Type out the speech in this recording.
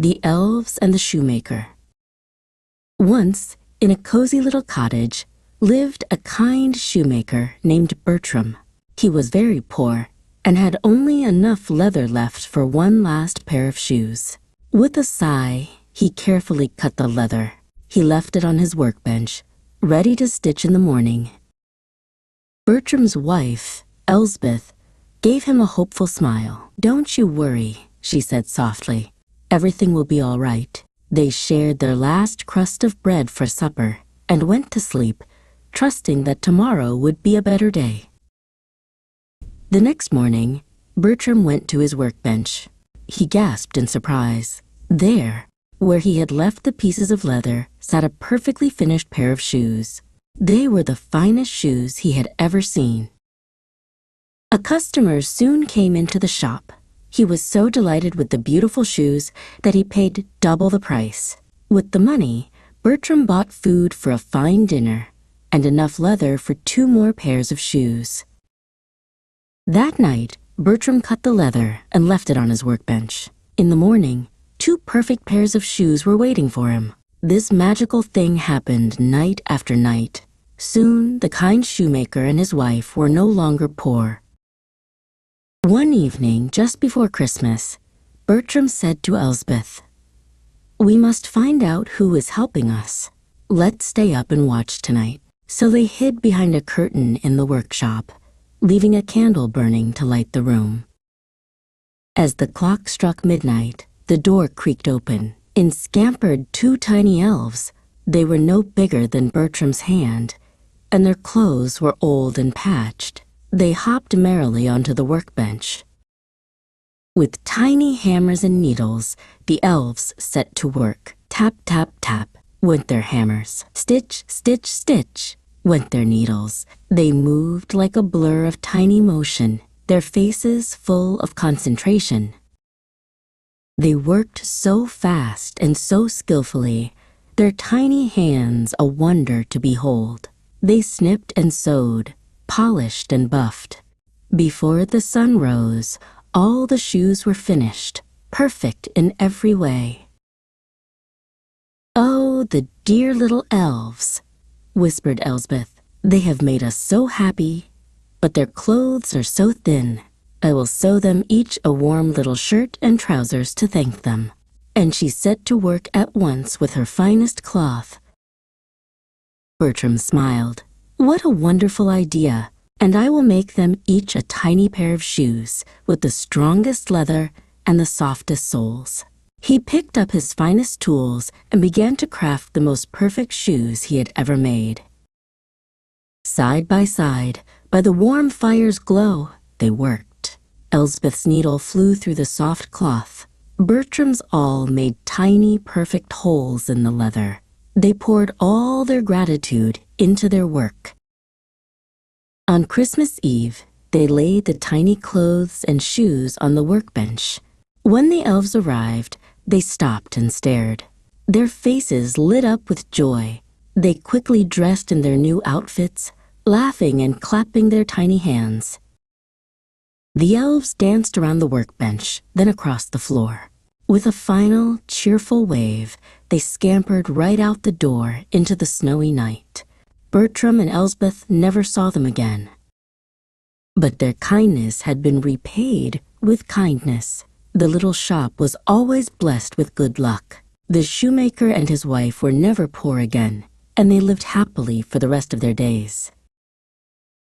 The Elves and the Shoemaker. Once, in a cozy little cottage, lived a kind shoemaker named Bertram. He was very poor and had only enough leather left for one last pair of shoes. With a sigh, he carefully cut the leather. He left it on his workbench, ready to stitch in the morning. Bertram's wife, Elsbeth, gave him a hopeful smile. "Don't you worry," she said softly. "Everything will be all right." They shared their last crust of bread for supper and went to sleep, trusting that tomorrow would be a better day. The next morning, Bertram went to his workbench. He gasped in surprise. There, where he had left the pieces of leather, sat a perfectly finished pair of shoes. They were the finest shoes he had ever seen. A customer soon came into the shop. He was so delighted with the beautiful shoes that he paid double the price. With the money, Bertram bought food for a fine dinner and enough leather for 2 more pairs of shoes. That night, Bertram cut the leather and left it on his workbench. In the morning, 2 perfect pairs of shoes were waiting for him. This magical thing happened night after night. Soon, the kind shoemaker and his wife were no longer poor. One evening, just before Christmas, Bertram said to Elsbeth, "We must find out who is helping us. Let's stay up and watch tonight." So they hid behind a curtain in the workshop, leaving a candle burning to light the room. As the clock struck midnight, the door creaked open. In scampered 2 tiny elves. They were no bigger than Bertram's hand, and their clothes were old and patched. They hopped merrily onto the workbench. With tiny hammers and needles, the elves set to work. Tap, tap, tap went their hammers. Stitch, stitch, stitch went their needles. They moved like a blur of tiny motion, their faces full of concentration. They worked so fast and so skillfully, their tiny hands a wonder to behold. They snipped and sewed, polished and buffed. Before the sun rose, all the shoes were finished, perfect in every way. "Oh, the dear little elves," whispered Elsbeth. "They have made us so happy, but their clothes are so thin. I will sew them each a warm little shirt and trousers to thank them." And she set to work at once with her finest cloth. Bertram smiled. "What a wonderful idea! And I will make them each a tiny pair of shoes with the strongest leather and the softest soles." He picked up his finest tools and began to craft the most perfect shoes he had ever made. Side by side, by the warm fire's glow, they worked. Elsbeth's needle flew through the soft cloth. Bertram's awl made tiny, perfect holes in the leather. They poured all their gratitude into their work. On Christmas Eve, they laid the tiny clothes and shoes on the workbench. When the elves arrived, they stopped and stared. Their faces lit up with joy. They quickly dressed in their new outfits, laughing and clapping their tiny hands. The elves danced around the workbench, then across the floor. With a final, cheerful wave, they scampered right out the door into the snowy night. Bertram and Elsbeth never saw them again. But their kindness had been repaid with kindness. The little shop was always blessed with good luck. The shoemaker and his wife were never poor again, and they lived happily for the rest of their days.